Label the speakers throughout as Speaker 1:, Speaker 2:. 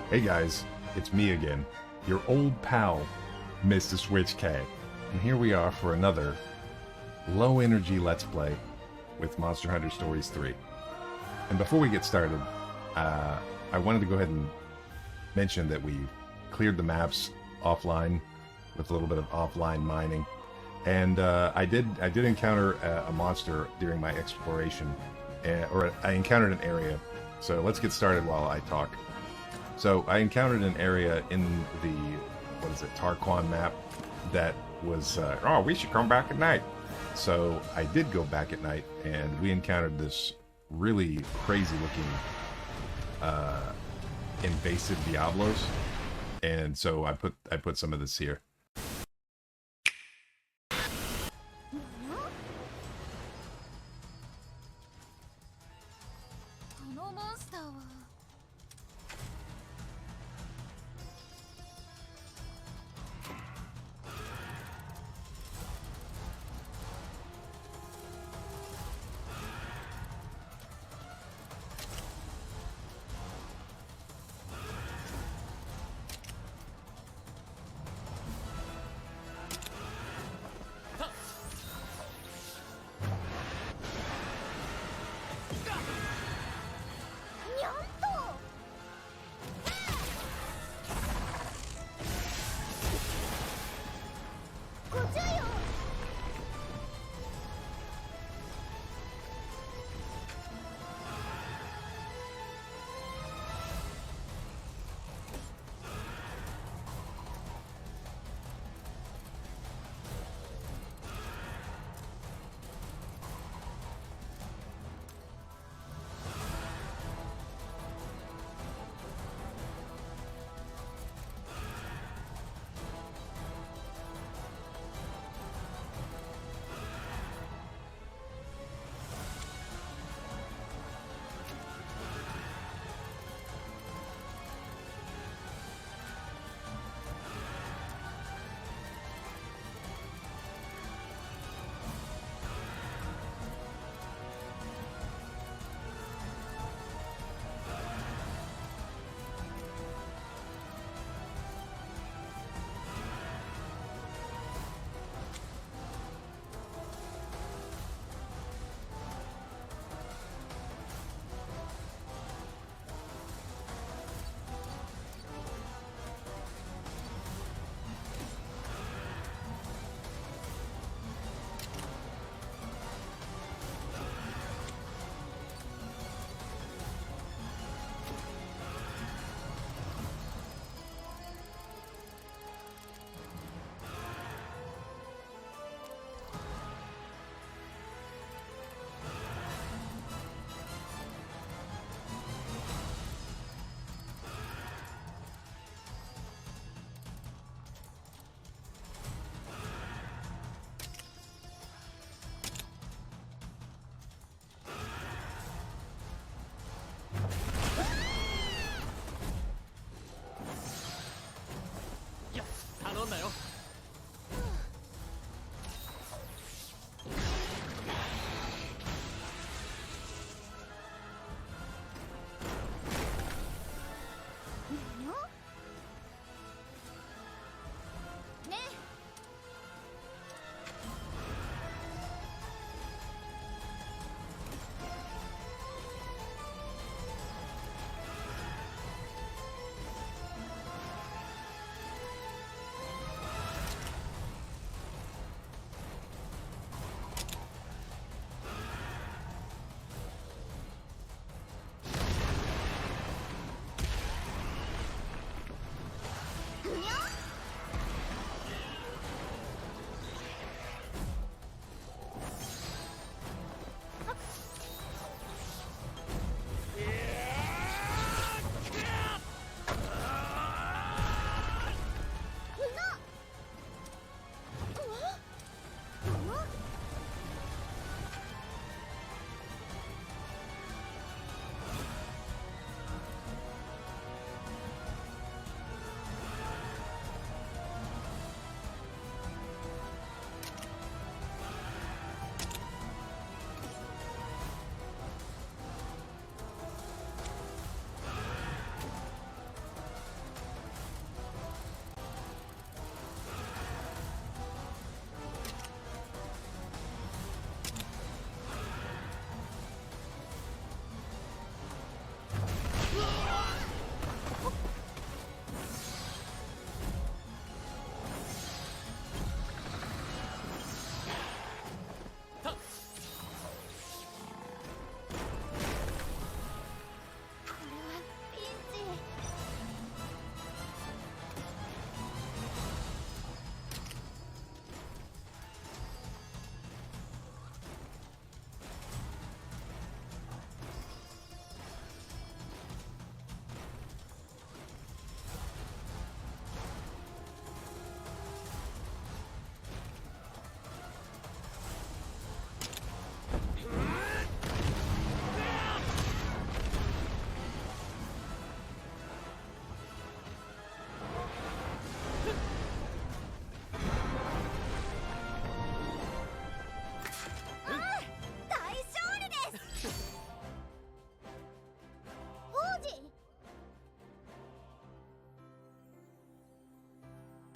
Speaker 1: Hey guys, it's me again, your old pal, Mr. Switch Cat, and here we are for another low energy Let's Play with Monster Hunter Stories 3. And before we get started, I wanted to go ahead and mention that we cleared the maps offline with a little bit of offline mining, and I did encounter a monster during my exploration, or I encountered an area. So let's get started while I talk. So I encountered an area in the, what is it, Tarquan map that was, oh, we should come back at night. So I did go back at night, and we encountered this really crazy looking invasive Diablos. And so I put some of this here.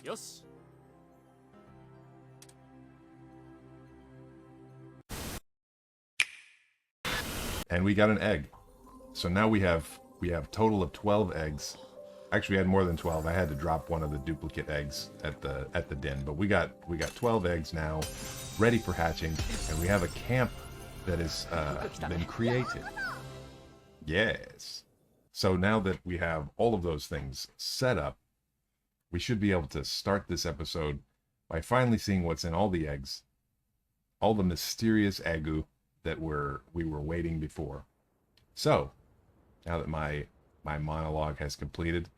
Speaker 2: Yes.
Speaker 1: And we got an egg. So now we have total of 12 eggs. Actually, we had more than 12. I had to drop one of the duplicate eggs at the den, but we got 12 eggs now, ready for hatching, and we have a camp that has been created. Yes. So now that we have all of those things set up, we should be able to start this episode by finally seeing what's in all the eggs, all the mysterious Eggu that we were waiting before. So, now that my monologue has completed,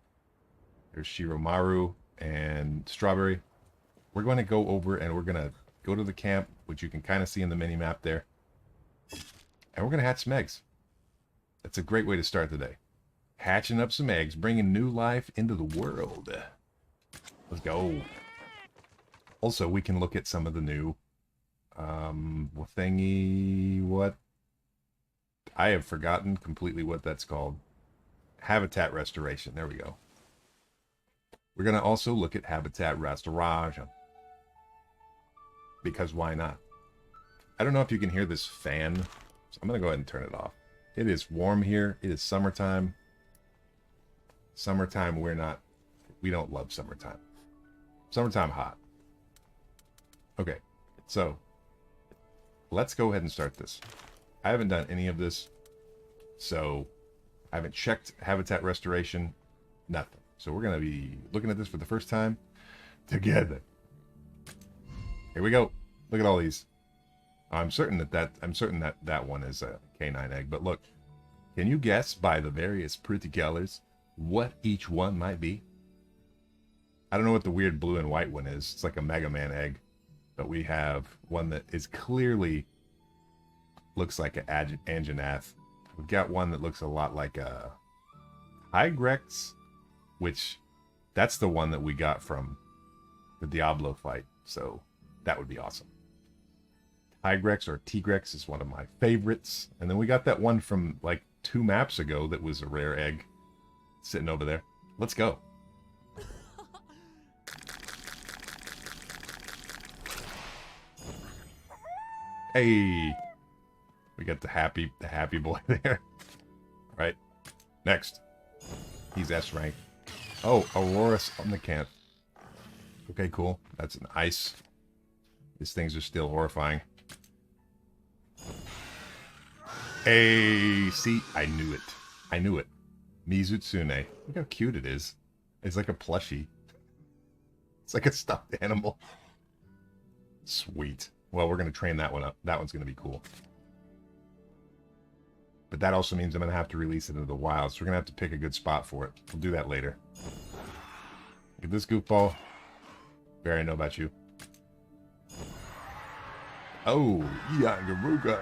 Speaker 1: there's Shiromaru and Strawberry. We're going to go over and we're going to go to the camp, which you can kind of see in the mini map there. And we're going to hatch some eggs. That's a great way to start the day. Hatching up some eggs, bringing new life into the world. Let's go. Also, we can look at some of the new what I have forgotten completely what that's called. Habitat restoration. There we go. We're going to also look at habitat restoration. Because why not? I don't know if you can hear this fan, so I'm going to go ahead and turn it off. It is warm here. It is summertime. Summertime, we don't love summertime. Summertime hot. Okay, so let's go ahead and start this. I haven't done any of this, so I haven't checked habitat restoration, nothing. So we're going to be looking at this for the first time together. Here we go. Look at all these. I'm certain that one is a canine egg, but look, can you guess by the various pretty colors what each one might be? I don't know what the weird blue and white one is. It's like a Mega Man egg, but we have one that is clearly looks like an Anjanath. We've got one that looks a lot like a Hygrex, which that's the one that we got from the Diablo fight, so that would be awesome. Hygrex or Tigrex is one of my favorites. And then we got that one from like 2 maps ago that was a rare egg sitting over there. Let's go. Hey, we got the happy boy there. All right, next. He's S rank. Oh, Aurora's on the camp. Okay, cool. That's an ice. These things are still horrifying. Hey, see, I knew it. I knew it. Mizutsune. Look how cute it is. It's like a plushie. It's like a stuffed animal. Sweet. Well, we're going to train that one up. That one's going to be cool. But that also means I'm going to have to release it into the wild, so we're going to have to pick a good spot for it. We'll do that later. Look at this goofball. Barry, I know about you. Oh, Yangaruga.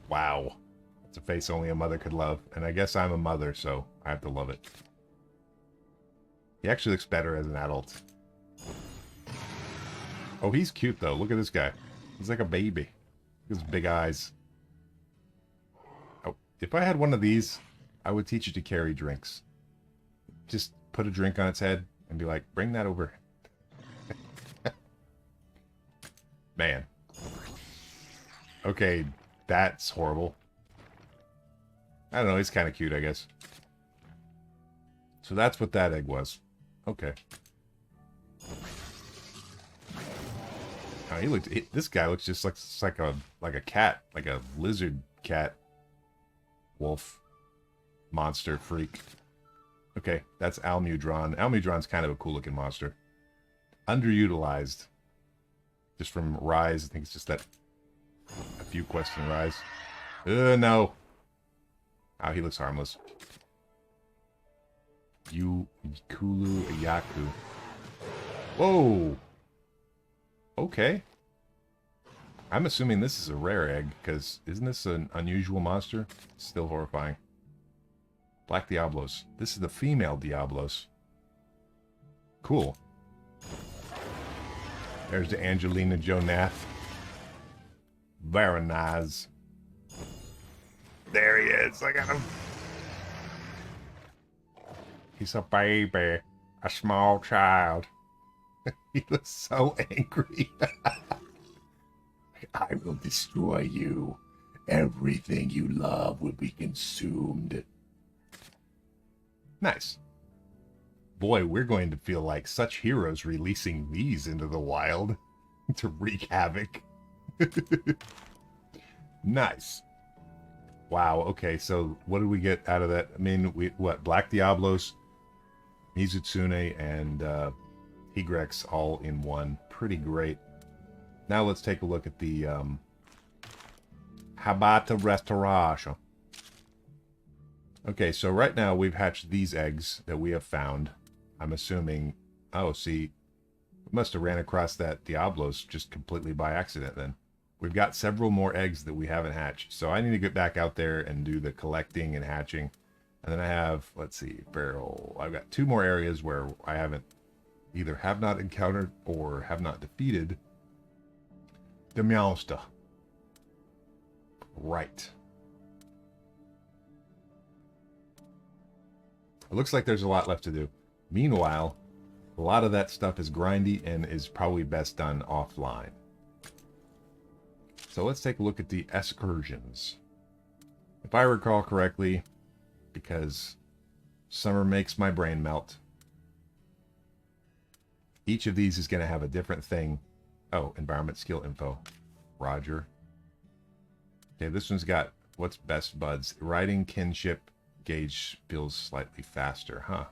Speaker 1: Wow. That's a face only a mother could love. And I guess I'm a mother, so I have to love it. He actually looks better as an adult. Oh, he's cute, though. Look at this guy. He's like a baby. Look at his big eyes. Oh, if I had one of these, I would teach it to carry drinks. Just put a drink on its head and be like, bring that over. Man. Okay, that's horrible. I don't know, he's kind of cute, I guess. So that's what that egg was. Okay. Oh, this guy looks just like a cat, like a lizard cat, wolf, monster, freak. Okay, that's Almudron. Almudron's kind of a cool looking monster. Underutilized. Just from Rise, I think it's just that a few quests in Rise. No. Oh, he looks harmless. Kulu Yaku. Whoa. Okay. I'm assuming this is a rare egg, because isn't this an unusual monster? It's still horrifying. Black Diablos. This is the female Diablos. Cool. There's the Angelina Jonath. Very nice. There he is. I got him. He's a baby. A small child. He looks so angry. I will destroy you. Everything you love will be consumed. Nice. Boy, we're going to feel like such heroes releasing these into the wild to wreak havoc. Nice. Wow, okay, so what did we get out of that? I mean, what? Black Diablos, Mizutsune, and Tigrex all in one. Pretty great. Now let's take a look at the Habata Restauration. Okay, so right now we've hatched these eggs that we have found. I'm assuming... Oh, see, we must have ran across that Diablos just completely by accident then. We've got several more eggs that we haven't hatched. So I need to get back out there and do the collecting and hatching. And then I have, let's see, barrel. I've got 2 more areas where I haven't either have not encountered or have not defeated the monster. Right. It looks like there's a lot left to do. Meanwhile, a lot of that stuff is grindy and is probably best done offline. So let's take a look at the excursions. If I recall correctly, because summer makes my brain melt, each of these is going to have a different thing. Oh, environment skill info. Roger. Okay, this one's got what's best buds. Riding kinship gauge feels slightly faster, huh?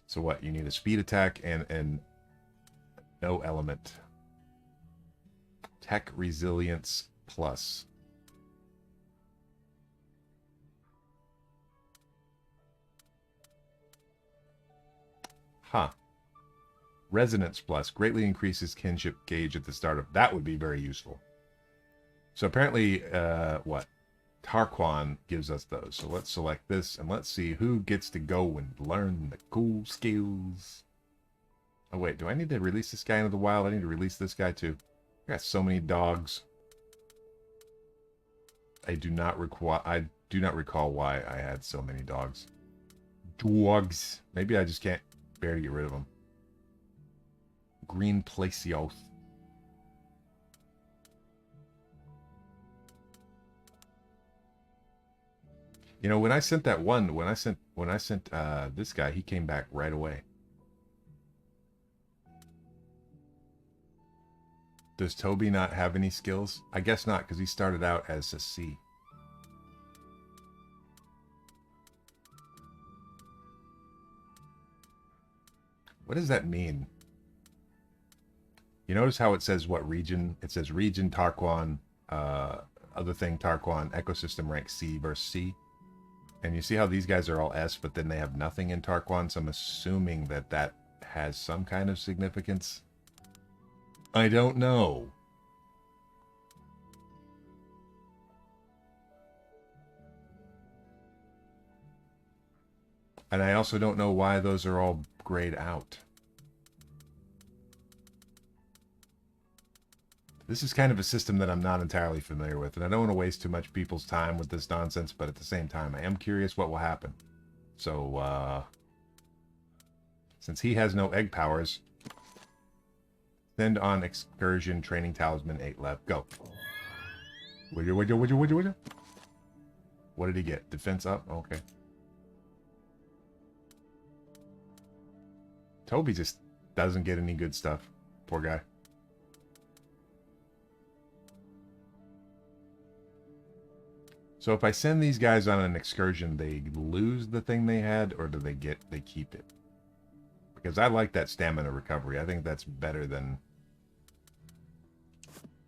Speaker 1: So what? You need a speed attack and no element. Tech resilience plus. Huh. Resonance plus greatly increases kinship gauge at the start of... That would be very useful. So apparently, what? Tarquan gives us those. So let's select this and let's see who gets to go and learn the cool skills. Oh wait, do I need to release this guy into the wild? I need to release this guy too. I got so many dogs. I do not recall why I had so many dogs. Dogs. Maybe I just can't bear to get rid of them. Green Placioth. You know, when I sent that one, when I sent this guy, he came back right away. Does Toby not have any skills? I guess not, because he started out as a C. What does that mean? You notice how it says what region? It says region Tarquan, other thing Tarquan, ecosystem rank C versus C. And you see how these guys are all S, but then they have nothing in Tarquan, so I'm assuming that that has some kind of significance. I don't know. And I also don't know why those are all grayed out. This is kind of a system that I'm not entirely familiar with, and I don't want to waste too much people's time with this nonsense, but at the same time, I am curious what will happen. So, since he has no egg powers, send on excursion, training talisman, 8 left, go. Would you? What did he get? Defense up? Okay. Toby just doesn't get any good stuff. Poor guy. So if I send these guys on an excursion, they lose the thing they had, or do they keep it? Because I like that stamina recovery. I think that's better than...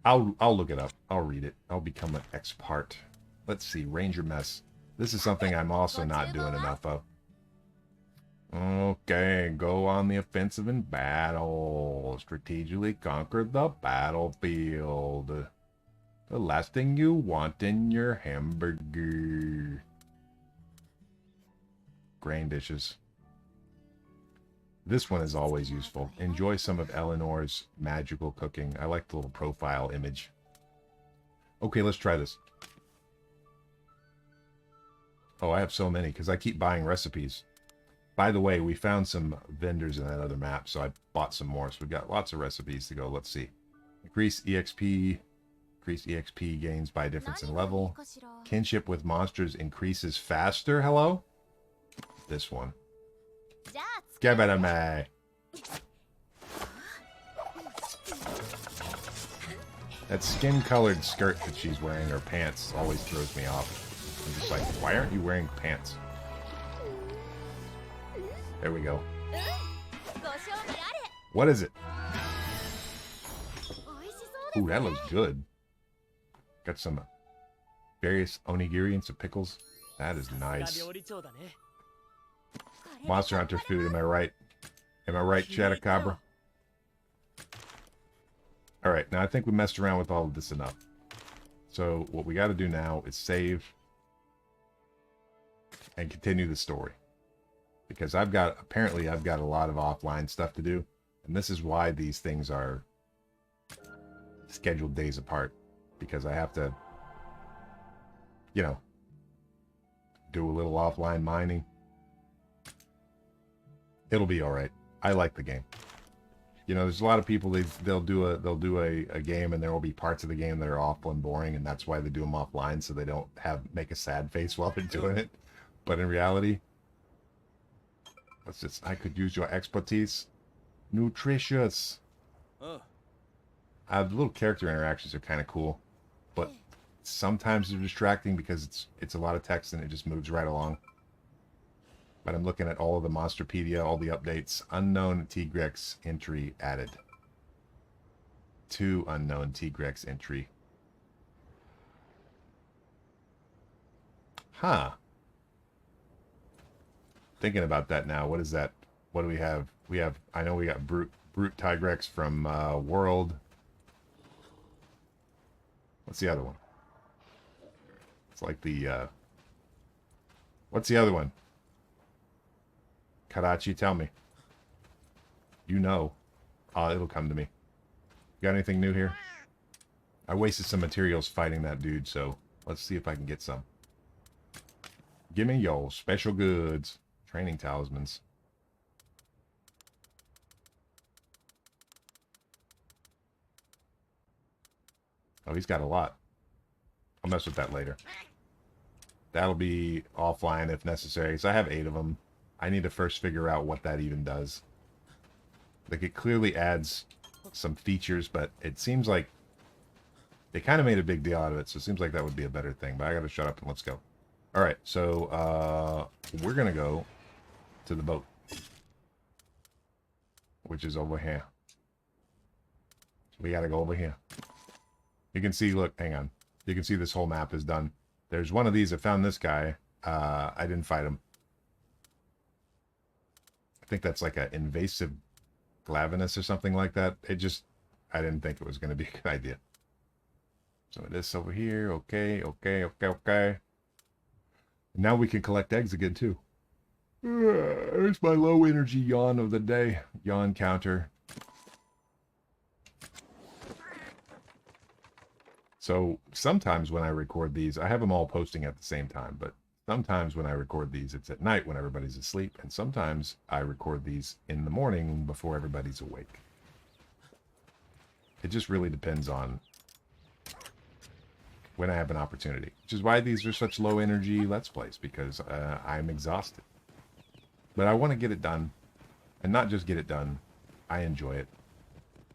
Speaker 1: I'll look it up. I'll read it. I'll become an expert. Let's see. Ranger mess. This is something I'm also not doing enough of. Okay, go on the offensive in battle. Strategically conquer the battlefield. The last thing you want in your hamburger. Grain dishes. This one is always useful. Enjoy some of Eleanor's magical cooking. I like the little profile image. Okay, let's try this. Oh, I have so many because I keep buying recipes. By the way, we found some vendors in that other map, so I bought some more. So we've got lots of recipes to go. Let's see. Increase EXP. Increase EXP gains by difference in level. Kinship with monsters increases faster. Hello? This one. Give it to me. That skin-colored skirt that she's wearing, or pants, always throws me off. I'm just like, why aren't you wearing pants? There we go. What is it? Ooh, that looks good. Got some various onigiri and some pickles. That is nice. Monster Hunter food, am I right? Am I right, Chatacabra? Alright, now I think we messed around with all of this enough. So what we got to do now is save and continue the story. Because apparently I've got a lot of offline stuff to do. And this is why these things are scheduled days apart. Because I have to, you know, do a little offline mining. It'll be alright. I like the game. You know, there's a lot of people, they'll do a game and there will be parts of the game that are awful and boring, and that's why they do them offline, so they don't make a sad face while they're doing it. But in reality, I could use your expertise. Nutritious. The little character interactions are kind of cool, but sometimes they're distracting because it's a lot of text and it just moves right along. But I'm looking at all of the Monsterpedia, all the updates. Unknown Tigrex entry added. 2 unknown Tigrex entry. Huh. Thinking about that now. What is that? What do we have? I know we got Brute Tigrex from World. What's the other one? It's like the... what's the other one? Karachi, tell me. You know. It'll come to me. Got anything new here? I wasted some materials fighting that dude, so let's see if I can get some. Give me your special goods. Training talismans. Oh, he's got a lot. I'll mess with that later. That'll be offline if necessary. So I have 8 of them. I need to first figure out what that even does. Like, it clearly adds some features, but it seems like they kind of made a big deal out of it, so it seems like that would be a better thing. But I gotta shut up and let's go. Alright, so we're gonna go to the boat, which is over here. We gotta go over here. You can see, look, hang on. You can see this whole map is done. There's one of these. I found this guy. I didn't fight him. I think that's like an invasive glavinus or something like that. I didn't think it was going to be a good idea. So this over here. Okay. Now we can collect eggs again, too. There's my low energy yawn of the day. Yawn counter. So sometimes when I record these, I have them all posting at the same time, but sometimes when I record these, it's at night when everybody's asleep, and sometimes I record these in the morning before everybody's awake. It just really depends on when I have an opportunity, which is why these are such low energy Let's Plays, because I'm exhausted. But I want to get it done, and not just get it done, I enjoy it.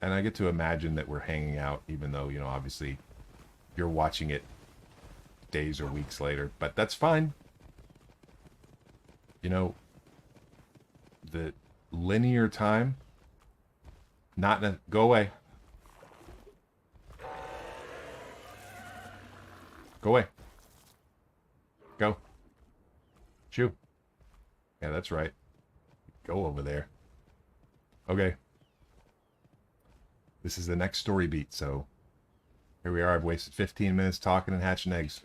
Speaker 1: And I get to imagine that we're hanging out, even though, you know, obviously you're watching it days or weeks later, but that's fine. You know, the linear time, go away. Go away. Go. Shoo. Yeah, that's right. Go over there. Okay. This is the next story beat, so here we are. I've wasted 15 minutes talking and hatching eggs.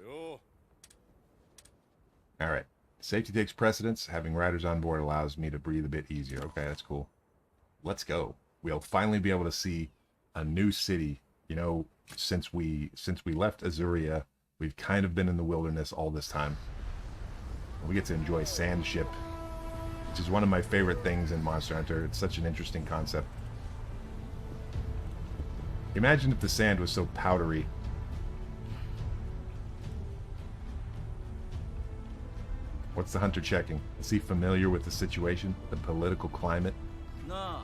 Speaker 1: Alright. Safety takes precedence. Having riders on board allows me to breathe a bit easier. Okay, that's cool. Let's go. We'll finally be able to see a new city. You know, since we left Azuria, we've kind of been in the wilderness all this time. We get to enjoy Sand Ship which is one of my favorite things in Monster Hunter. It's such an interesting concept. Imagine if the sand was so powdery. What's the hunter checking? Is he familiar with the situation, the political climate? Ah.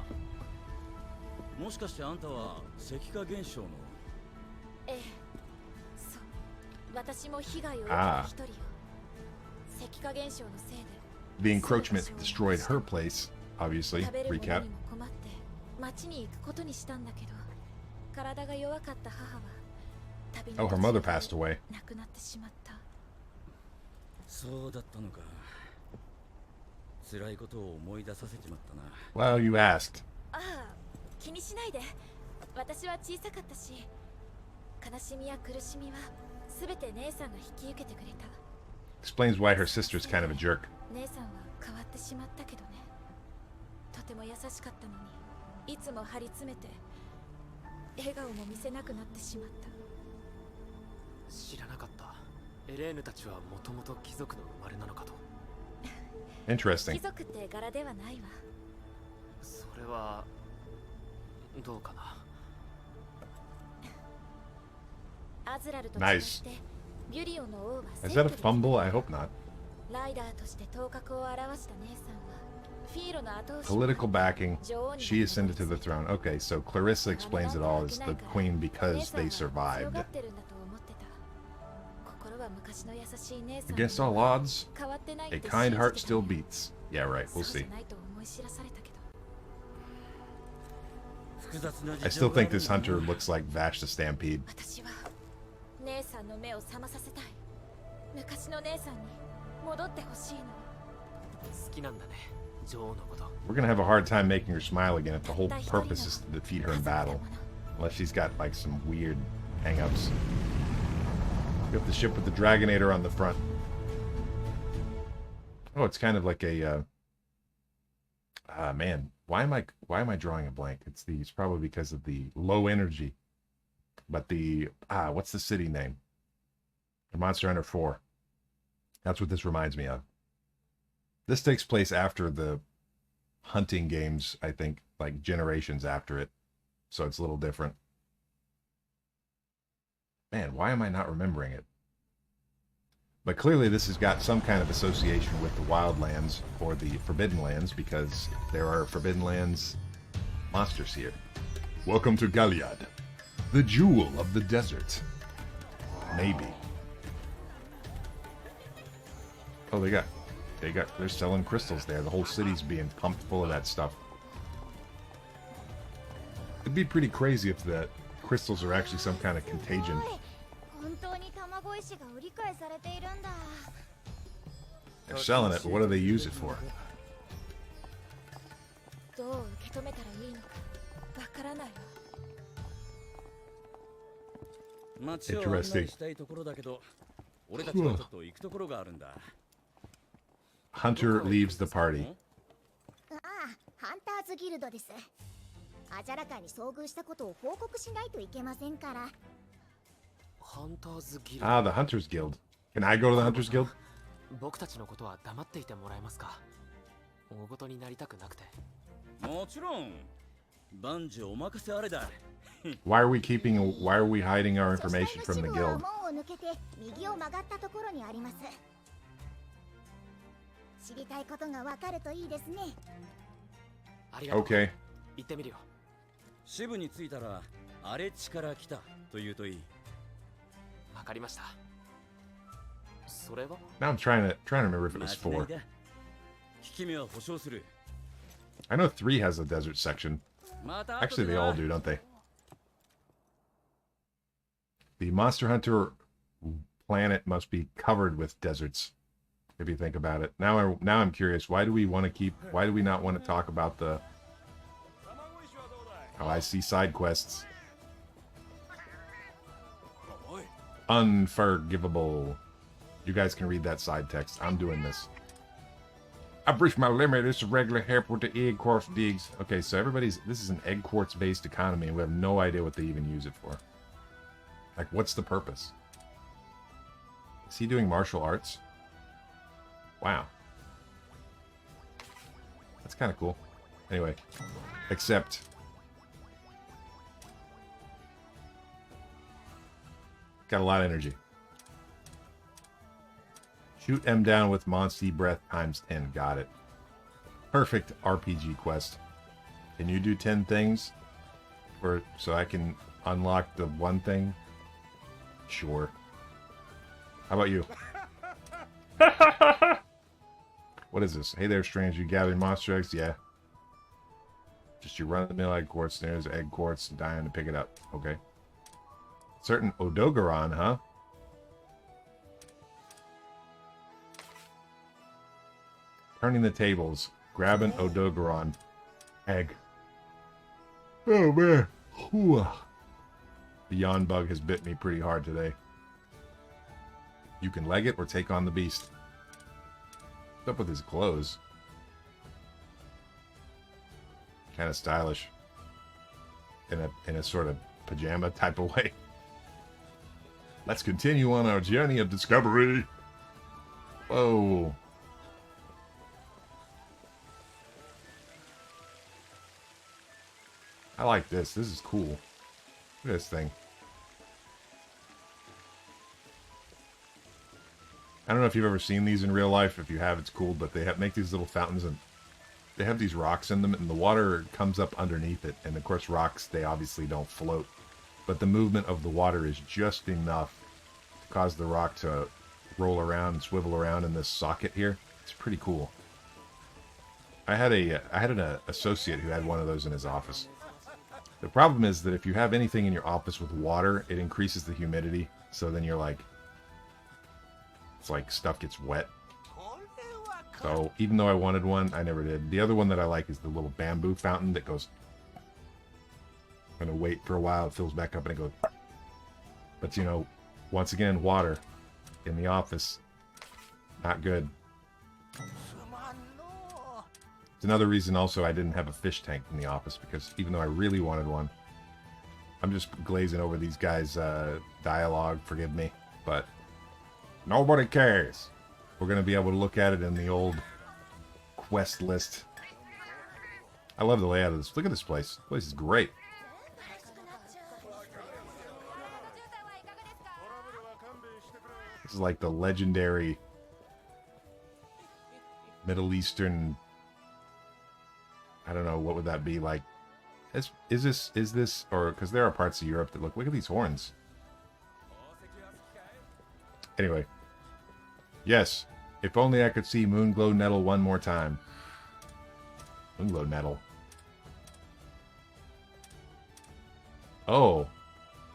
Speaker 1: The encroachment destroyed her place, obviously. Recap. Oh, her mother passed away. Well, you asked. Explains why her sister's kind of a jerk. Interesting. Nice. Is that a fumble? I hope not. Political backing. She ascended to the throne. Okay, so Clarissa explains it all as the queen because they survived. Against all odds, a kind heart still beats. Yeah, right. We'll see. I still think this hunter looks like Vash the Stampede. We're gonna have a hard time making her smile again if the whole purpose is to defeat her in battle. Unless she's got like some weird hang-ups. We have the ship with the Dragonator on the front. Oh, it's kind of like a man, why am I drawing a blank? It's probably because of the low energy. But the what's the city name? The Monster Hunter 4. That's what this reminds me of. This takes place after the hunting games, I think, like generations after it. So it's a little different. Man, why am I not remembering it? But clearly this has got some kind of association with the Wildlands or the Forbidden Lands, because there are Forbidden Lands monsters here. Welcome to Galliard, the jewel of the desert. Maybe. Oh, they're selling crystals there. The whole city's being pumped full of that stuff. It'd be pretty crazy if the crystals are actually some kind of contagion. They're selling it, but what do they use it for? Interesting. Hunter leaves the party. Ah, the Hunters Guild. Can I go to the Hunters Guild? Why are we hiding our information from the guild? Okay. Now I'm trying to remember if it was 4. I know 3 has a desert section. Actually, they all do, don't they? The Monster Hunter planet must be covered with deserts, if you think about it. Now I'm curious. Why do we not want to talk about the... Oh, I see side quests. Unforgivable. You guys can read that side text. I'm doing this. I've reached my limit. It's a regular help with the egg quartz digs. Okay, so this is an egg quartz based economy, and we have no idea what they even use it for. Like, what's the purpose? Is he doing martial arts? Wow. That's kind of cool. Anyway, except got a lot of energy. Shoot M down with monstie breath times 10. Got it. Perfect RPG quest. Can you do 10 things so I can unlock the one thing? Sure. How about you? What is this? Hey there, strange. You gathering monster eggs? Yeah. Just you run-of-the-mill egg quartz. There's egg quartz. Dying to pick it up. Okay. Certain Odogaron, huh? Turning the tables. Grab an Odogaron egg. Oh, man. Whew. The yawn bug has bit me pretty hard today. You can leg it or take on the beast. What's up with his clothes? Kind of stylish. In a sort of pajama type of way. Let's continue on our journey of discovery. Whoa. I like this. This is cool. Look at this thing. I don't know if you've ever seen these in real life. If you have, it's cool. But they make these little fountains, and they have these rocks in them, and the water comes up underneath it. And of course, rocks, they obviously don't float. But the movement of the water is just enough to cause the rock to roll around and swivel around in this socket here. It's pretty cool. I had an associate who had one of those in his office. The problem is that if you have anything in your office with water, it increases the humidity. So then you're like, it's like stuff gets wet. So even though I wanted one, I never did. The other one that I like is the little bamboo fountain that goes. I'm gonna wait for a while, it fills back up and it goes. But you know, once again, water in the office, not good. It's another reason also I didn't have a fish tank in the office, because even though I really wanted one, I'm just glazing over these guys' dialogue, forgive me, but nobody cares. We're going to be able to look at it in the old quest list. I love the layout of this. Look at this place. This place is great. This is like the legendary Middle Eastern, I don't know, what would that be like? Is this, or, because there are parts of Europe that look at these horns. Anyway. Yes. If only I could see Moonglow Nettle one more time. Moonglow Nettle. Oh.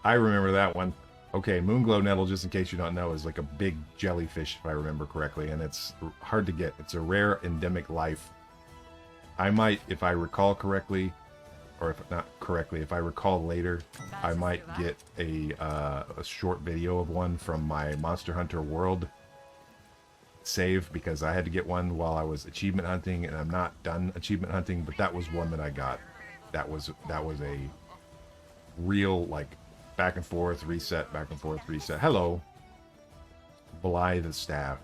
Speaker 1: I remember that one. Okay, Moonglow Nettle, just in case you don't know, is like a big jellyfish, if I remember correctly, and it's hard to get. It's a rare endemic life. I might, if I recall correctly, or if not correctly, if I recall later, I might get a short video of one from my Monster Hunter World save, because I had to get one while I was achievement hunting, and I'm not done achievement hunting, but that was one that I got. That was a real, like, back and forth, reset, back and forth, reset. Hello. Bly the staff.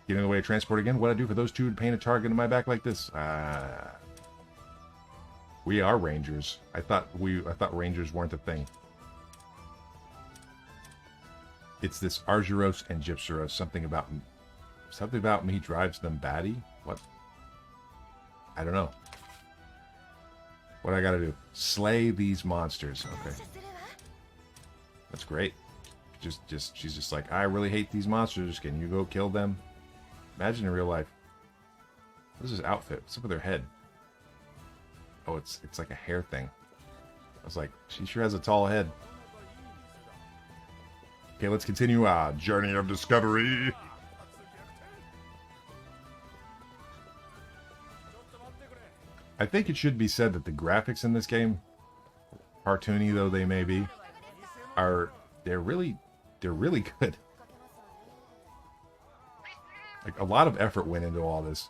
Speaker 1: Getting away to transport again? What'd I do for those two to paint a target in my back like this? We are rangers. I thought rangers weren't a thing. It's this Argyros and Gypsyros. Something about me drives them batty? What? I don't know. What I gotta do? Slay these monsters. Okay. That's great. She's just like, I really hate these monsters. Can you go kill them? Imagine in real life. What is this outfit? What's up with her head? Oh, it's like a hair thing. I was like, she sure has a tall head. Okay, let's continue our journey of discovery. I think it should be said that the graphics in this game, cartoony though they may be, they're really good. Like, a lot of effort went into all this.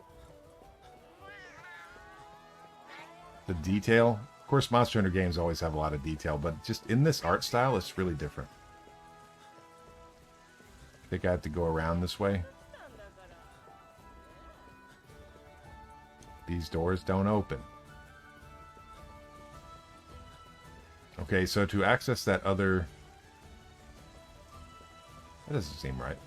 Speaker 1: The detail, of course, Monster Hunter games always have a lot of detail, but just in this art style, it's really different. I think I have to go around this way. These doors don't open. Okay, so to access that other... That doesn't seem right.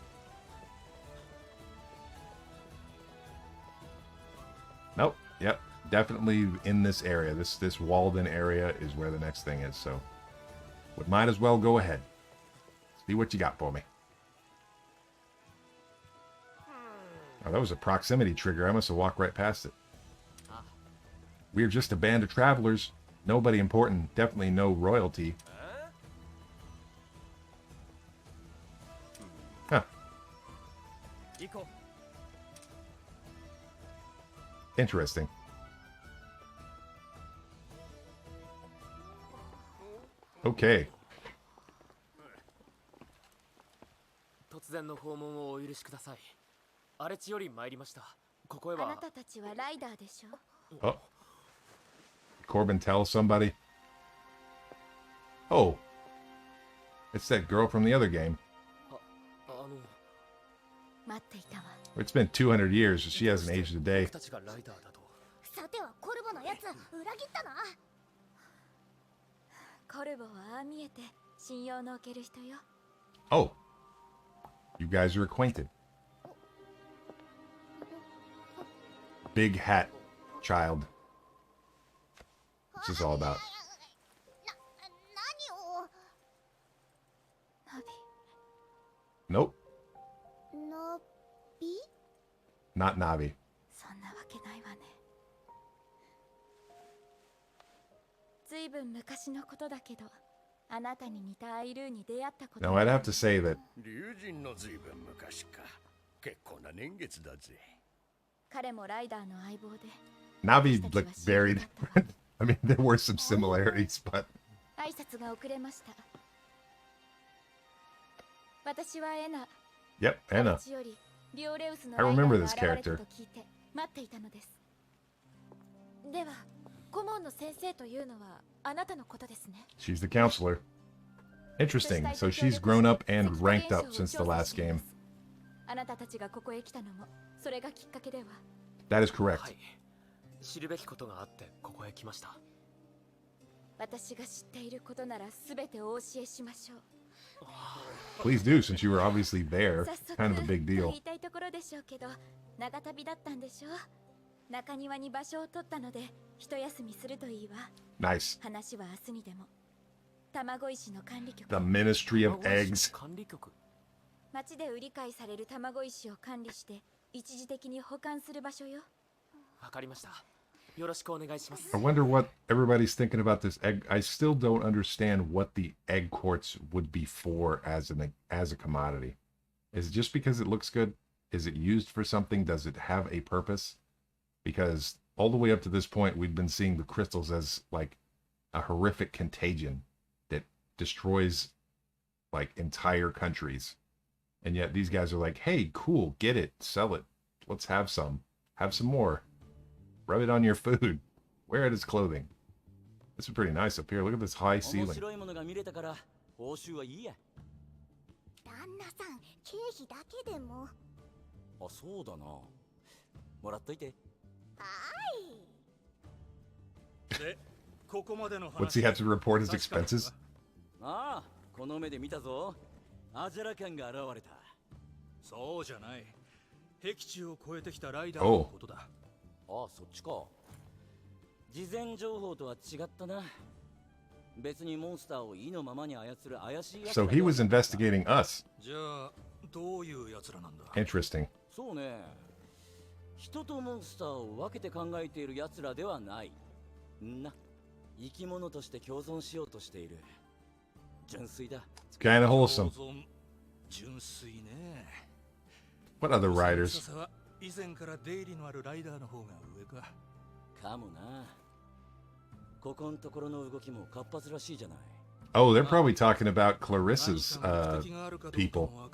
Speaker 1: Nope. Yep. Definitely in this area. This walled-in area is where the next thing is, so... We might as well go ahead. See what you got for me. Oh, that was a proximity trigger. I must have walked right past it. We're just a band of travelers. Nobody important. Definitely no royalty. Huh. Interesting. Okay.
Speaker 2: 突然の訪問をお許しください。荒れ地より参りました。ここへは。あなたたちはライダーでしょ。
Speaker 1: Oh. Corbin tells somebody. Oh. It's that girl from the other game. It's been 200 years, so she hasn't aged a day. Oh. You guys are acquainted. Big hat child. What's this all about? Nope. Not Navi. Now I'd have to say that Navi looked very different. I mean, there were some similarities, but... Yep, Anna. I remember this character. She's the counselor. Interesting. So she's grown up and ranked up since the last game. That is correct. Please do, since you were obviously there. Kind of a big deal. Nice. The Ministry of Eggs. I wonder what everybody's thinking about this egg. I still don't understand what the egg quartz would be for as a commodity. Is it just because it looks good? Is it used for something? Does it have a purpose? Because all the way up to this point, we've been seeing the crystals as like a horrific contagion that destroys like entire countries. And yet these guys are like, hey, cool, get it, sell it. Let's have some. Have some more. Rub it on your food. Wear it as clothing. This is pretty nice up here. Look at this high ceiling. What's he have to report his expenses? Oh. So he was investigating us. Interesting. Kinda wholesome. What other riders? Oh, they're probably talking about Clarissa's people.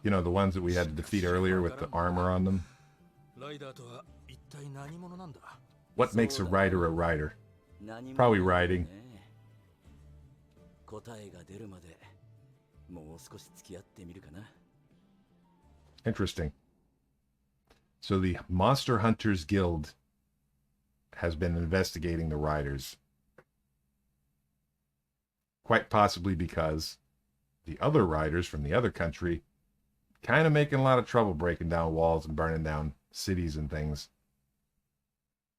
Speaker 1: You know, the ones that we had to defeat earlier with the armor on them. What makes a rider a rider? Probably riding. Interesting. So the Monster Hunters Guild has been investigating the riders. Quite possibly because the other riders from the other country kind of making a lot of trouble breaking down walls and burning down cities and things.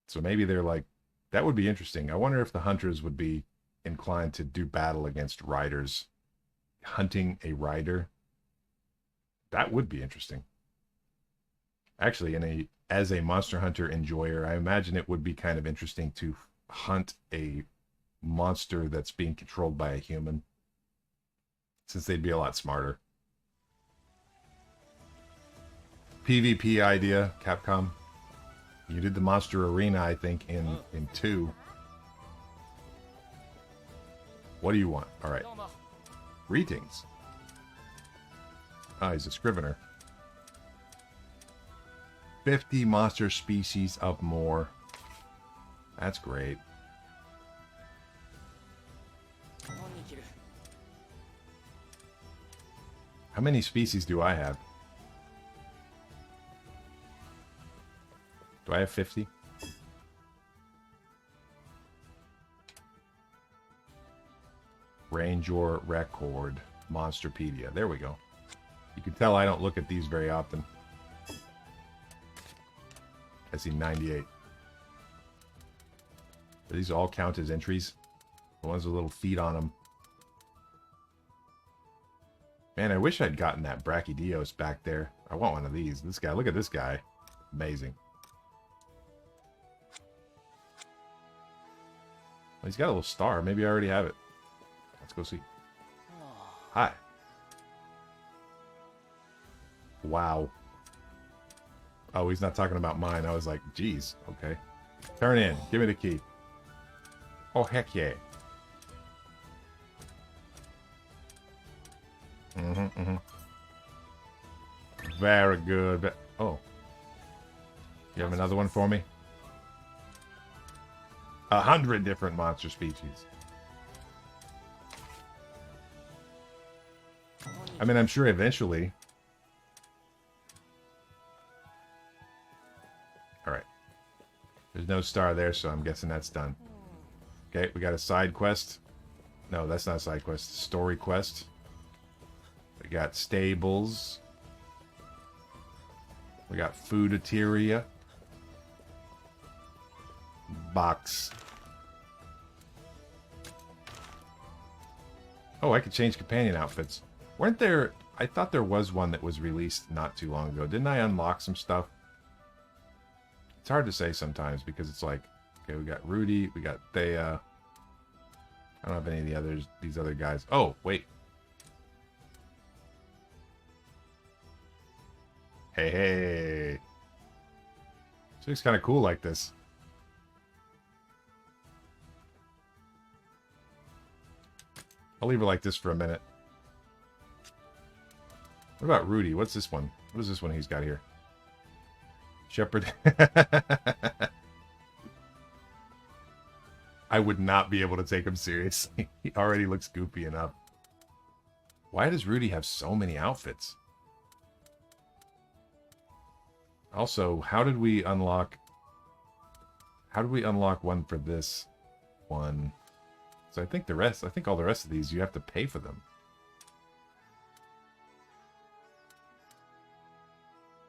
Speaker 1: So maybe they're like, that would be interesting. I wonder if the hunters would be inclined to do battle against riders. Hunting a rider. That would be interesting. Actually, as a Monster Hunter enjoyer, I imagine it would be kind of interesting to hunt a monster that's being controlled by a human, since they'd be a lot smarter. PvP idea, Capcom. You did the Monster Arena, I think, in 2. What do you want? All right. Greetings. Ah, he's a scrivener. 50 monster species of more. That's great. How many species do I have? Do I have 50? Range your record. Monsterpedia. There we go. You can tell I don't look at these very often. I see 98. Do these all count as entries? The ones with little feet on them. Man, I wish I'd gotten that Brachydios back there. I want one of these. This guy, look at this guy. Amazing. Well, he's got a little star. Maybe I already have it. Let's go see. Hi. Wow. Oh, he's not talking about mine. I was like, geez. Okay. Turn in. Give me the key. Oh, heck yeah. Very good. Oh. You have another one for me? 100 different monster species. I mean, I'm sure eventually. Alright. There's no star there, so I'm guessing that's done. Okay, we got a side quest. No, that's not a side quest. Story quest. We got stables. We got foodateria. Box. Oh, I could change companion outfits. Weren't there... I thought there was one that was released not too long ago. Didn't I unlock some stuff? It's hard to say sometimes because it's like... Okay, we got Rudy. We got Thea. I don't have any of the others. These other guys. Oh, wait. Hey, hey. This looks kind of cool like this. I'll leave her like this for a minute. What about Rudy? What's this one? What is this one he's got here? Shepherd. I would not be able to take him seriously. He already looks goofy enough. Why does Rudy have so many outfits? Also, how did we unlock... How did we unlock one for this one? So I think all the rest of these, you have to pay for them.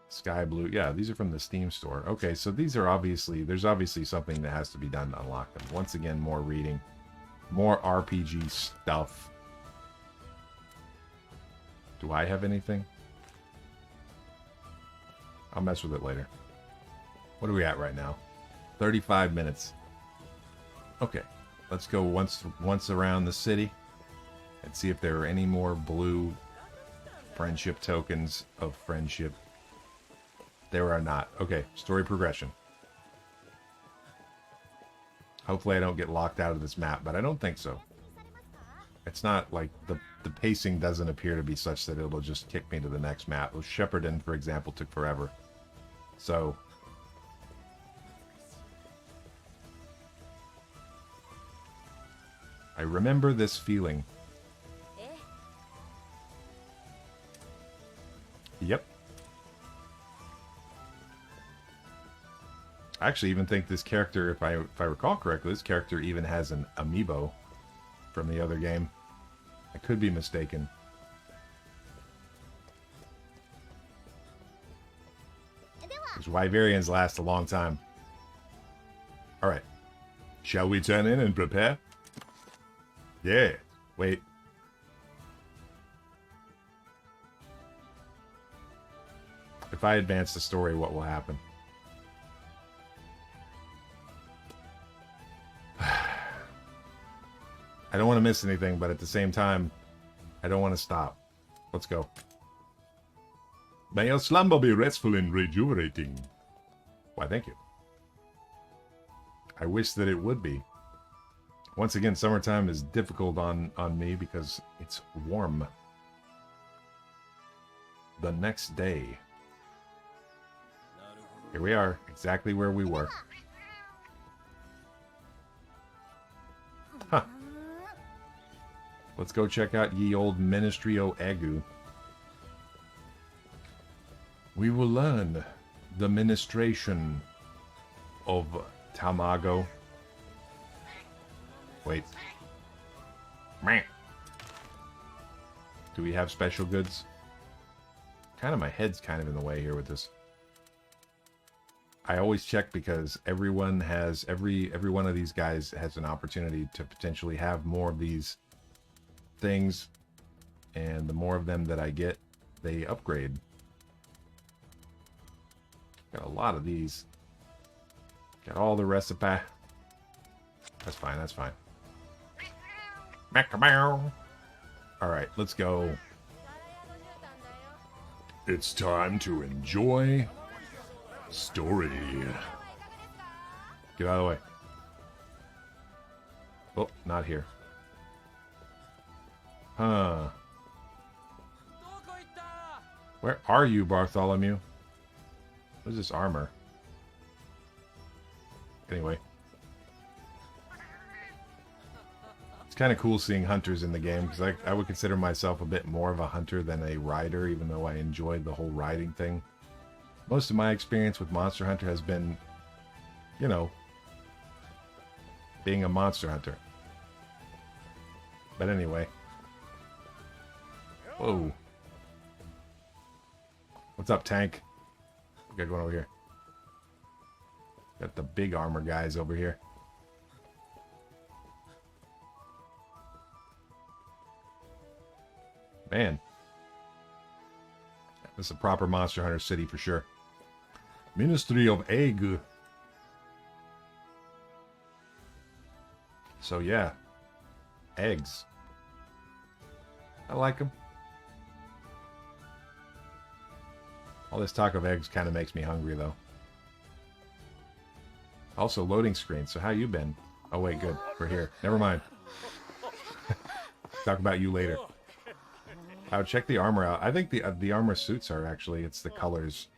Speaker 1: Sky blue. Yeah, these are from the Steam store. Okay, so these are obviously... There's obviously something that has to be done to unlock them. Once again, more reading. More RPG stuff. Do I have anything? I'll mess with it later. What are we at right now? 35 minutes. Okay. Let's go once around the city and see if there are any more blue friendship tokens of friendship. There are not. Okay, story progression. Hopefully I don't get locked out of this map, but I don't think so. It's not like the pacing doesn't appear to be such that it'll just kick me to the next map. Shepherdin, for example, took forever. So... I remember this feeling. Yep. I actually even think this character, if I recall correctly, this character even has an amiibo from the other game. I could be mistaken. These Wyverians last a long time. Alright. Shall we turn in and prepare? Yeah. Wait. If I advance the story, what will happen? I don't want to miss anything, but at the same time, I don't want to stop. Let's go. May your slumber be restful and rejuvenating. Why, thank you. I wish that it would be. Once again, summertime is difficult on me because it's warm. The next day. Here we are, exactly where we were. Huh. Let's go check out ye old Ministry o Eggu. We will learn the ministration of Tamago. Wait. Meh. Do we have special goods? Kind of, my head's kind of in the way here with this. I always check because everyone has, every one of these guys has an opportunity to potentially have more of these things, and the more of them that I get, they upgrade. Got a lot of these. Got all the recipe. That's fine, that's fine. Alright, let's go. It's time to enjoy story. Get out of the way. Oh, not here. Huh. Where are you, Bartholomew? What is this armor? Anyway. It's kind of cool seeing hunters in the game, because I would consider myself a bit more of a hunter than a rider, even though I enjoyed the whole riding thing. Most of my experience with Monster Hunter has been, you know, being a monster hunter. But anyway. Whoa. What's up, tank? We got going over here. Got the big armor guys over here. Man. This is a proper Monster Hunter city for sure. Ministry of Eggu. So yeah. Eggs. I like them. All this talk of eggs kind of makes me hungry though. Also loading screen. So how you been? Oh wait, good. We're here. Never mind. Talk about you later. I'll check the armor out. I think the armor suits are actually, it's the colors.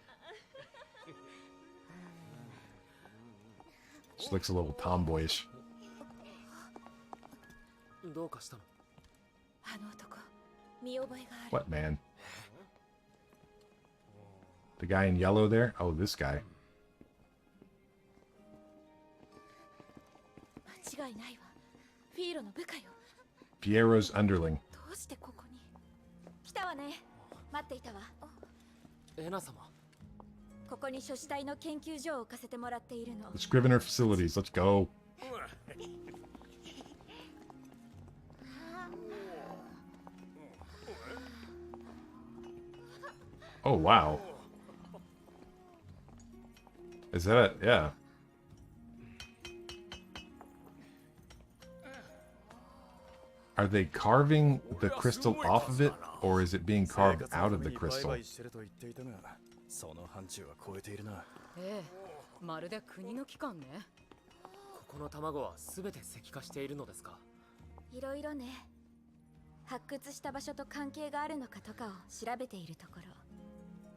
Speaker 1: Just looks a little tomboyish. What, man? The guy in yellow there? Oh, this guy. Piero's underling. The Scrivener facilities, let's go. Oh, wow. Is that it? Yeah. Are they carving the crystal off of it, or is it being carved out of the crystal?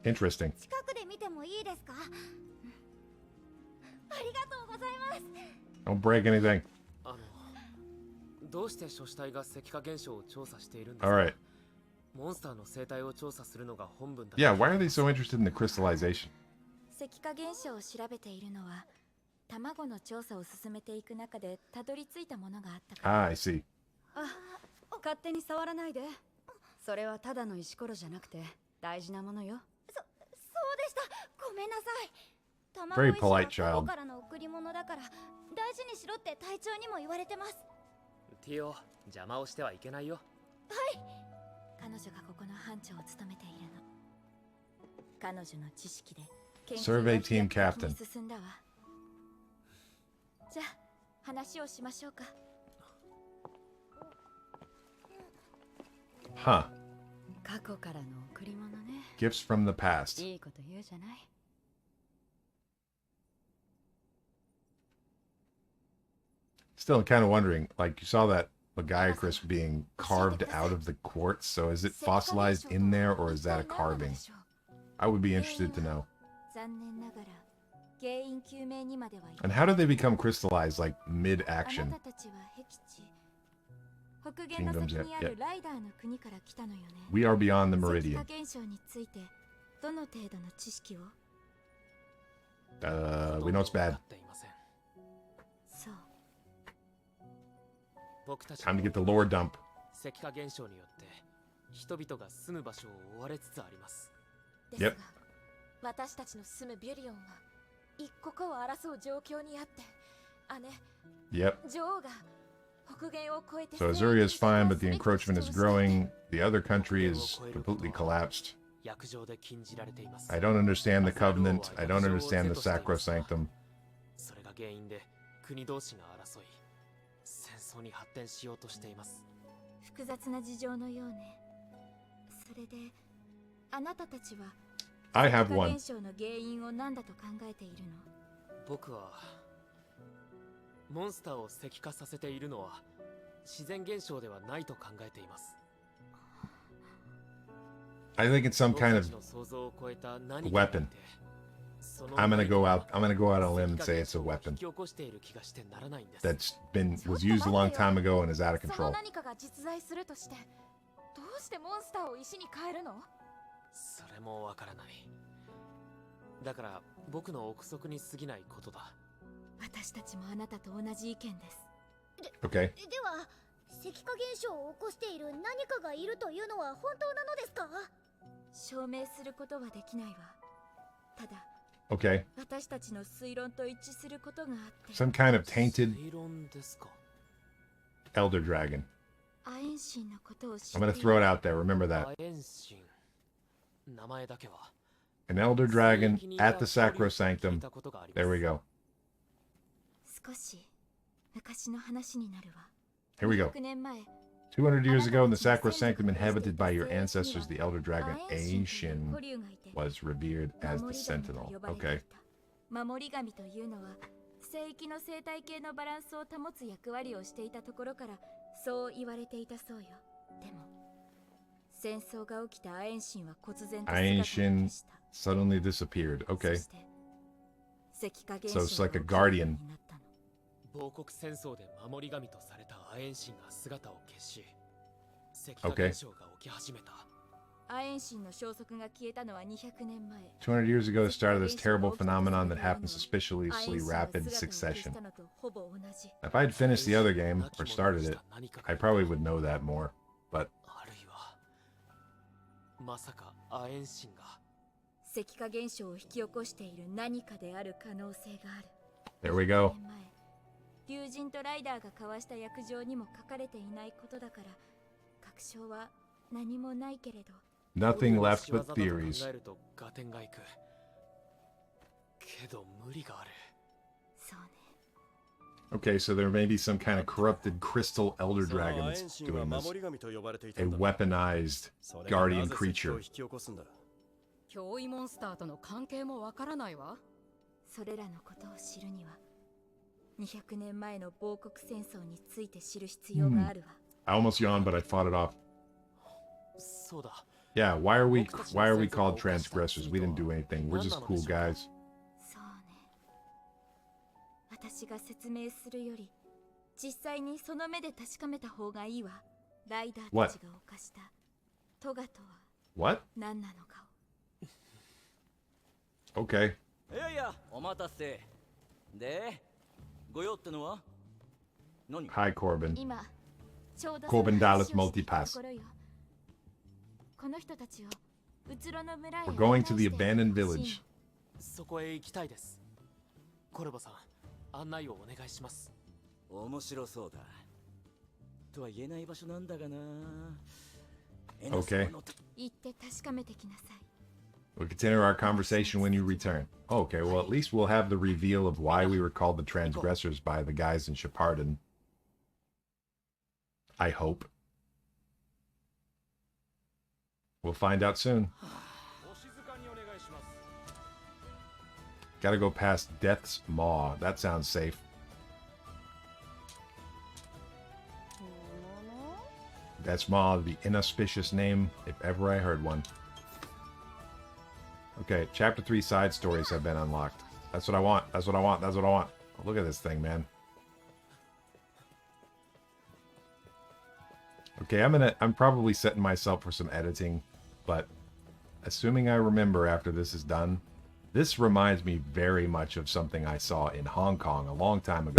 Speaker 1: Interesting. Don't break anything. Alright. Yeah, why are they so interested in the crystallization?
Speaker 3: 卵の調査を進めていく中でたどり着いたものがあったか
Speaker 1: Ah,
Speaker 3: ら。
Speaker 1: I see.
Speaker 4: 勝手に触らないで。それはただの石ころじゃなくて大事なものよ。
Speaker 3: そうでした。ごめんなさい。
Speaker 1: Very polite
Speaker 3: 卵石は
Speaker 1: child.
Speaker 3: 過去からの贈り物だから大事にしろって隊長にも言われてます。
Speaker 2: ティオ、邪魔をしてはいけないよ。
Speaker 3: 彼女がここの班長を務めているの。彼女の知識で研究
Speaker 1: Survey
Speaker 3: が
Speaker 1: team
Speaker 3: 飛躍的
Speaker 1: captain.
Speaker 3: に進んだわ。じゃあ話をしましょうか。
Speaker 1: Huh.
Speaker 4: 過去からの贈り物ね。
Speaker 1: Gifts from the past.
Speaker 4: いいこと言うじゃない。
Speaker 1: Still kind of wondering, like, you saw that Lagiacrus being carved out of the quartz, so is it fossilized in there or is that a carving? I would be interested to know.
Speaker 3: 残念ながら原因究明にまでは至
Speaker 1: And how do they become crystallized, like,
Speaker 3: あ
Speaker 1: mid-action?
Speaker 3: なたたちは僻地北限の先にあるライダーの国から来たのよね。
Speaker 1: We are beyond the
Speaker 3: 石
Speaker 1: meridian.
Speaker 3: 化現象についてどの程度の知識を？
Speaker 1: We know it's bad.
Speaker 3: そう。
Speaker 2: 僕たち
Speaker 1: Time to get the lore dump.
Speaker 2: 石化現象によって人々が住む場所を追われつつあります。
Speaker 3: ですが
Speaker 1: Yep.
Speaker 3: 私たちの住むビュリオンは一刻を争う状況にあって、姉、
Speaker 1: Yep.
Speaker 3: 女王が北限を越えて
Speaker 1: So Azuria is fine, but the encroachment is growing. The other country is completely collapsed.
Speaker 2: 約定で禁じられています。
Speaker 1: I don't understand the covenant. I don't understand the sacrosanctum.
Speaker 2: それが原因で国同士が争い、戦争に発展しようとしています。
Speaker 3: 複雑な事情のようね。それであなたたちは
Speaker 1: I have
Speaker 3: 石化
Speaker 1: one.
Speaker 3: 現象の原因を何だと考えているの？
Speaker 2: 僕はモンスターを石化させているのは自然現象ではないと考えています。
Speaker 1: I think it's some kind of
Speaker 2: 僕たちの想像を超えた何かがいて
Speaker 1: weapon.
Speaker 2: その
Speaker 1: I'm gonna go
Speaker 2: 何
Speaker 1: out.
Speaker 2: か
Speaker 1: I'm gonna go out on a
Speaker 2: が
Speaker 1: limb and say it's a
Speaker 2: 石化現象を
Speaker 1: weapon
Speaker 2: 引き起こしている気がしてならないんです。
Speaker 1: was used a long time ago and is out of
Speaker 3: その
Speaker 1: control.
Speaker 3: 何かが実在するとしてどうしてモンスターを石に変えるの？
Speaker 2: それもわからない。だから僕の憶測に過ぎないことだ。
Speaker 3: 私たちもあなたと同じ意見です。
Speaker 1: Okay.
Speaker 5: では石化現象を起こしている何かがいるというのは本当なのですか？
Speaker 3: 証明することはできないわ。ただ
Speaker 1: Okay.
Speaker 3: 私たちの推論と一致することがあって、
Speaker 1: Some kind of tainted
Speaker 2: 推論ですか。
Speaker 1: elder dragon.
Speaker 3: アエンシンのことを知
Speaker 1: I'm
Speaker 3: って
Speaker 1: gonna
Speaker 3: い
Speaker 1: throw
Speaker 3: る。
Speaker 1: it out there. Remember that.
Speaker 2: アエンシン。名前だけは。
Speaker 1: An elder dragon
Speaker 2: 聖域にいた
Speaker 1: at the
Speaker 2: 恐竜と聞
Speaker 1: sacrosanctum.
Speaker 2: いたことがあります。
Speaker 1: There we go.
Speaker 3: 少し昔の話になるわ。
Speaker 1: Here we go.
Speaker 3: 200年前、
Speaker 1: 200 years ago, in the sacrosanctum inhabited by your ancestors, the elder dragon
Speaker 3: アエンシン
Speaker 1: Aishin
Speaker 3: という古竜がいて、
Speaker 1: was revered as the
Speaker 3: 守り神と
Speaker 1: sentinel.
Speaker 3: 呼ばれてい
Speaker 1: Okay.
Speaker 3: た。守り神というのは聖域の生態系のバランスを保つ役割をしていたところからそう言われていたそうよ。でも戦争が起きたアエンシンは忽然と姿を消した。
Speaker 1: Suddenly disappeared.
Speaker 3: そ
Speaker 1: Okay.
Speaker 3: して石化現
Speaker 1: So
Speaker 3: 象
Speaker 1: it's like a
Speaker 3: が起きるよう
Speaker 1: guardian.
Speaker 3: になったの。
Speaker 2: 亡国戦争で守り神とされたアエンシンが姿を消し、石化現象が起き始めた。
Speaker 3: アエンシンの消息が消えたのは200年前。
Speaker 1: 200 years ago, the start of this terrible phenomenon that happened suspiciously
Speaker 3: アエンシンが
Speaker 1: rapid
Speaker 3: 姿を消
Speaker 1: succession.
Speaker 3: したのとほぼ同じ。
Speaker 1: If I had finished the other game or started it, I probably would know that more. But
Speaker 2: あるいはまさかアエンシンが
Speaker 3: 石化現象を引き起こしている何かである可能性がある。
Speaker 1: there we go.
Speaker 3: 年前、竜神とライダーが交わした約定にも書かれていないことだから、確証は何もないけれど。
Speaker 1: Nothing
Speaker 2: 僕の
Speaker 1: left
Speaker 2: 仕業
Speaker 1: but
Speaker 2: だと考
Speaker 1: theories.
Speaker 2: えると合点がいく。けど無理がある。
Speaker 3: そうね。
Speaker 1: Okay, so there may be some kind of corrupted crystal elder dragon that's doing this. A weaponized guardian creature.
Speaker 4: 脅威モンスターとの関係もわからないわ。
Speaker 3: それらのことを知るには、200年前の亡国戦争について知る必要があるわ。
Speaker 1: I almost yawned, but I fought it off.
Speaker 2: そうだ。
Speaker 1: Yeah, why are we called transgressors? We didn't do anything. We're just cool guys.
Speaker 3: そうね。私が説明するより、実際にその目で確かめた方がいいわ。ライダーたちが犯したトガとは
Speaker 1: What?
Speaker 3: 何なのかを。
Speaker 1: Okay.
Speaker 6: いやいや、お待たせ。で、ご用ってのは何
Speaker 1: Hi, Corbin.
Speaker 3: 今ちょうど
Speaker 1: Corbin
Speaker 3: その
Speaker 1: Dallas
Speaker 3: 話をしていた
Speaker 1: Multipass.
Speaker 3: ところよ。この人たちをうつろの村へ
Speaker 1: We're going
Speaker 3: 案
Speaker 1: to
Speaker 3: 内
Speaker 1: the
Speaker 3: して
Speaker 1: abandoned
Speaker 3: ほしい
Speaker 1: village.
Speaker 2: そこへ行きたいです。コルボさん、案内をお願いします。
Speaker 6: 面白そうだ。とは言えない場所なんだがな。
Speaker 1: Okay.
Speaker 3: 行って確かめてきなさい。
Speaker 1: We'll continue our conversation when you return. Okay, well, at least we'll have the reveal of why we were called the transgressors by the guys in Shepardon. I hope. We'll find out soon. Gotta go past Death's Maw. That sounds safe. Death's Maw, the inauspicious name, if ever I heard one. Okay, Chapter 3 side stories have been unlocked. That's what I want. That's what I want. That's what I want. Oh, look at this thing, man. Okay, I'm probably setting myself for some editing, but assuming I remember after this is done, this reminds me very much of something I saw in Hong Kong a long time ago.